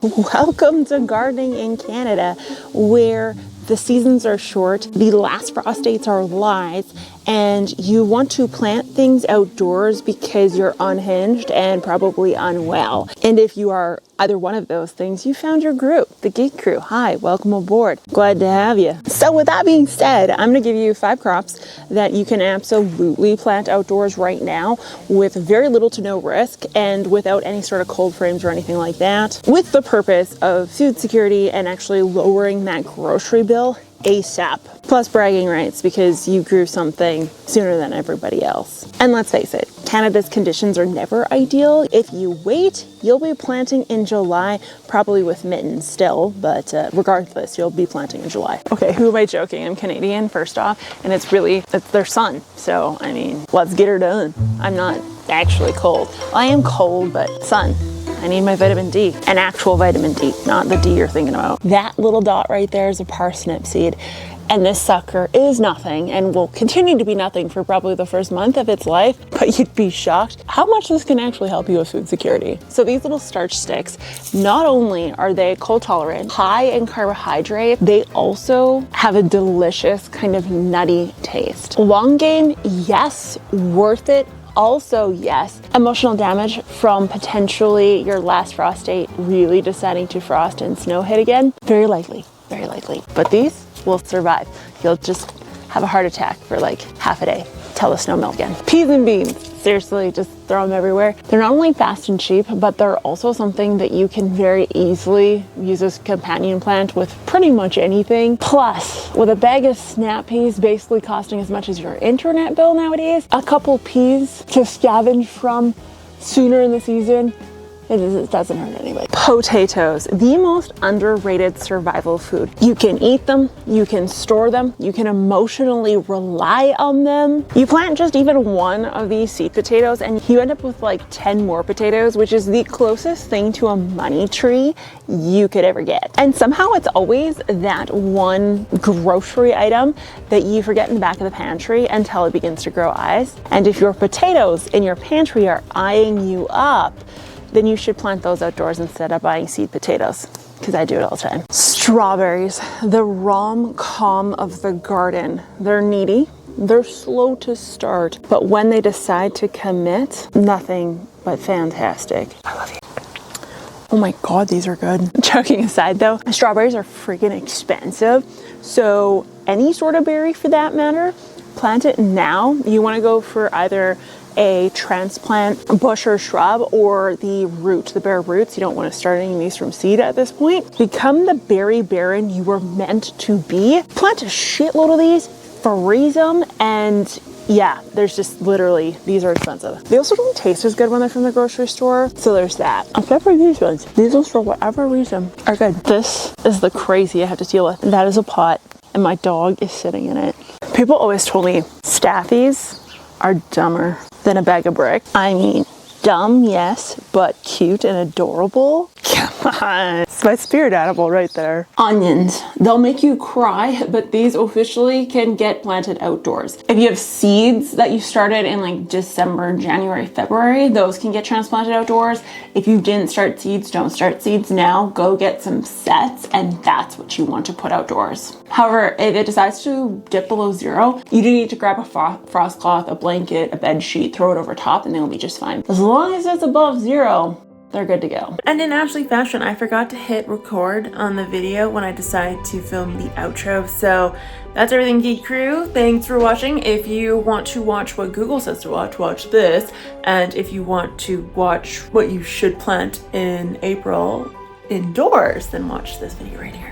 Welcome to gardening in Canada, where the seasons are short, the last frost dates are lies, and you want to plant things outdoors because you're unhinged and probably unwell. And if you are either one of those things, you found your group, the Geek Crew. Hi, welcome aboard. Glad to have you. So with that being said, I'm going to give you 5 crops that you can absolutely plant outdoors right now with very little to no risk and without any sort of cold frames or anything like that, with the purpose of food security and actually lowering that grocery bill ASAP. Plus bragging rights because you grew something sooner than everybody else. And let's face it, Canada's conditions are never ideal. If you wait, you'll be planting in July, probably with mittens still, but regardless, you'll be planting in July. Okay, who am I joking? I'm Canadian, first off, and it's their sun. So, I mean, let's get her done. I'm not actually cold. Well, I am cold, but sun. I need my vitamin D, an actual vitamin D, not the D you're thinking about. That little dot right there is a parsnip seed. And this sucker is nothing and will continue to be nothing for probably the first month of its life, but you'd be shocked how much this can actually help you with food security. So these little starch sticks, not only are they cold tolerant, high in carbohydrate, they also have a delicious kind of nutty taste. Long game, yes, worth it. Also, yes, emotional damage from potentially your last frost date really deciding to frost and snow hit again. Very likely, very likely. But these will survive. You'll just have a heart attack for like half a day till the snow melt again. Peas and beans, seriously, just throw them everywhere. They're not only fast and cheap, but they're also something that you can very easily use as a companion plant with pretty much anything. Plus, with a bag of snap peas basically costing as much as your internet bill nowadays, a couple peas to scavenge from sooner in the season, it doesn't hurt anybody. Potatoes, the most underrated survival food. You can eat them, you can store them, you can emotionally rely on them. You plant just even one of these seed potatoes and you end up with like 10 more potatoes, which is the closest thing to a money tree you could ever get. And somehow it's always that one grocery item that you forget in the back of the pantry until it begins to grow eyes. And if your potatoes in your pantry are eyeing you up, then you should plant those outdoors instead of buying seed potatoes, because I do it all the time. Strawberries, the rom-com of the garden. They're needy, they're slow to start, but when they decide to commit, nothing but fantastic. I love you. Oh my God, these are good. Joking aside though, strawberries are freaking expensive. So any sort of berry for that matter, plant it now. You wanna go for either a transplant bush or shrub or the root, the bare roots. You don't want to start any of these from seed at this point. Become the berry baron you were meant to be. Plant a shitload of these, freeze them, and yeah, there's just literally, these are expensive. They also don't taste as good when they're from the grocery store, so there's that. Except for these ones. These ones, for whatever reason, are good. This is the crazy I have to deal with. That is a pot, and my dog is sitting in it. People always told me staffies are dumber than a bag of bricks. I mean, dumb, yes, but cute and adorable. Come on. It's my spirit animal right there. Onions. They'll make you cry, but these officially can get planted outdoors. If you have seeds that you started in like December, January, February, those can get transplanted outdoors. If you didn't start seeds, don't start seeds now. Go get some sets, and that's what you want to put outdoors. However, if it decides to dip below zero, you do need to grab a frost cloth, a blanket, a bed sheet, throw it over top, and they'll be just fine. As long as it's above zero, they're good to go. And in Ashley fashion, I forgot to hit record on the video when I decided to film the outro. So that's everything, Geek Crew. Thanks for watching. If you want to watch what Google says to watch, watch this. And if you want to watch what you should plant in April indoors, then watch this video right here.